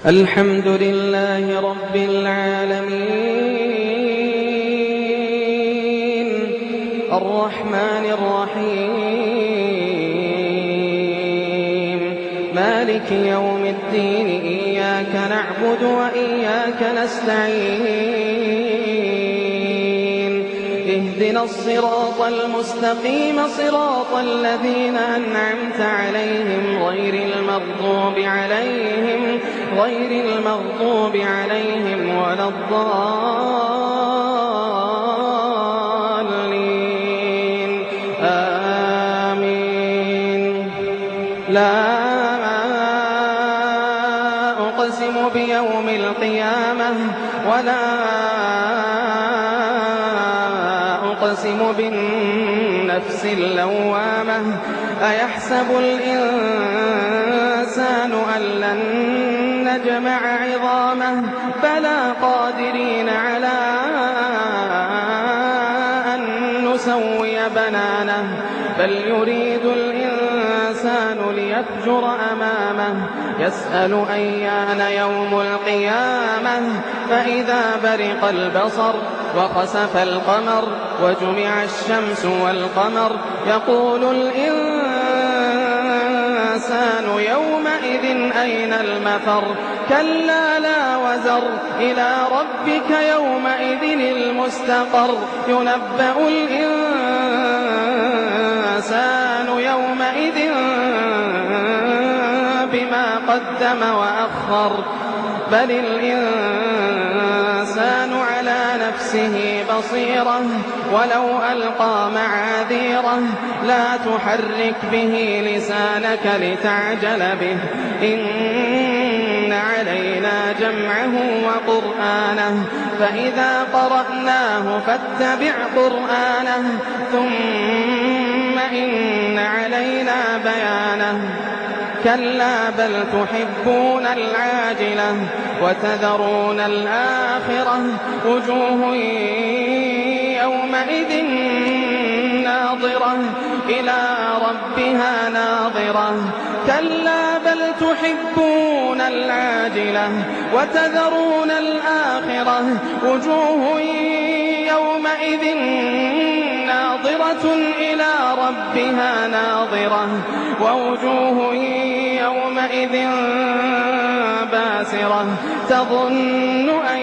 الحمد لله رب العالمين الرحمن الرحيم مالك يوم الدين إياك نعبد وإياك نستعين اهدنا الصراط المستقيم صراط الذين أنعمت عليهم غير المغضوب عليهم ولا الضالين آمين. لا أقسم بيوم القيامة ولا أقسم بالنفس اللوامة أيحسب الإنسان أن لن نجمع عظامه بلى قادرين على أن نسوي بنانه بل يريد الإنسان ليفجر أمامه يسأل أيان يوم القيامة فإذا برق البصر وخسف القمر وجمع الشمس والقمر يقول الإنسان يومئذ أين المفر كلا لا وزر إلى ربك يومئذ المستقر ينبأ الإنسان يومئذ بما قدم وأخر بل الإنسان على نفسه بصيرة ولو ألقى معاذيره لا تحرك به لسانك لتعجل به إن علينا جمعه وقرآنه فإذا قرأناه فاتبع قرآنه ثم إن علينا بيانه كلا بل تحبون العاجلة وتذرون الآخرة وجوه يومئذ ناظرة إلى ربها ناظرة كلا بل تحبون العاجلة وتذرون الآخرة وجوه يومئذ ناظرة إلى ربها ناظرة ووجوه يومئذ باسرة تظن أن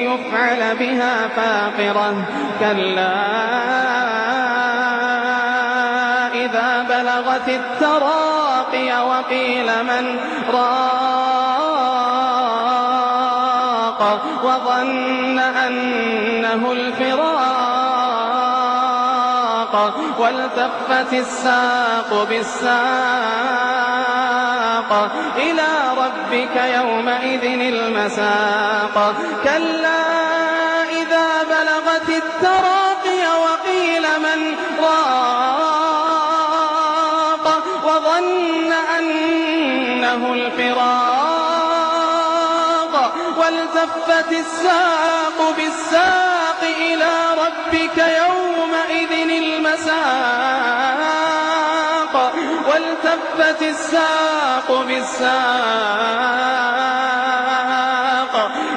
يفعل بها فاقرة كلا إذا بلغت التراقي وقيل من راق وظن أنه الفراق والتفت الساق بالساق إلى ربك يومئذ المساق كلا إذا بلغت التراقي وقيل من راق وظن أنه الفراق والتفت الساق بالساق إلى ربك يومئذ المساق والتفت الساق بالساق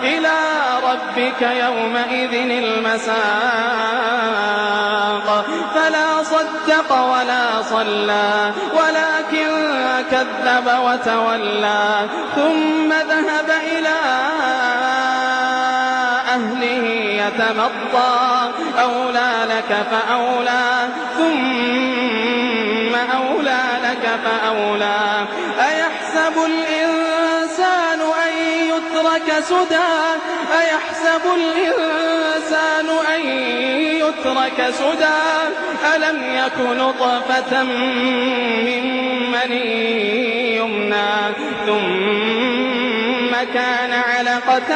إلى ربك يومئذ المساق فلا صدق ولا صلى ولكن كذب وتولى ثم ذهب إلى أهله يتمطى أولى لك فأولى ثم أولى لك فأولى أيحسب الإنسان أن يترك سدى أيحسب الإنسان أن يترك سدى ألم يك نطفة من مني يمنى ثم كان علقة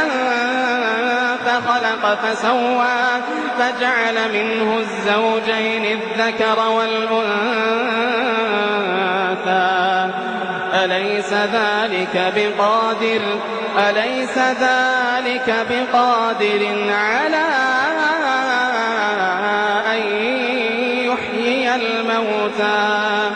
فخلق فسوى فجعل منه الزوجين الذكر والأنثى أليس ذلك بقادر على أن يحيي الموتى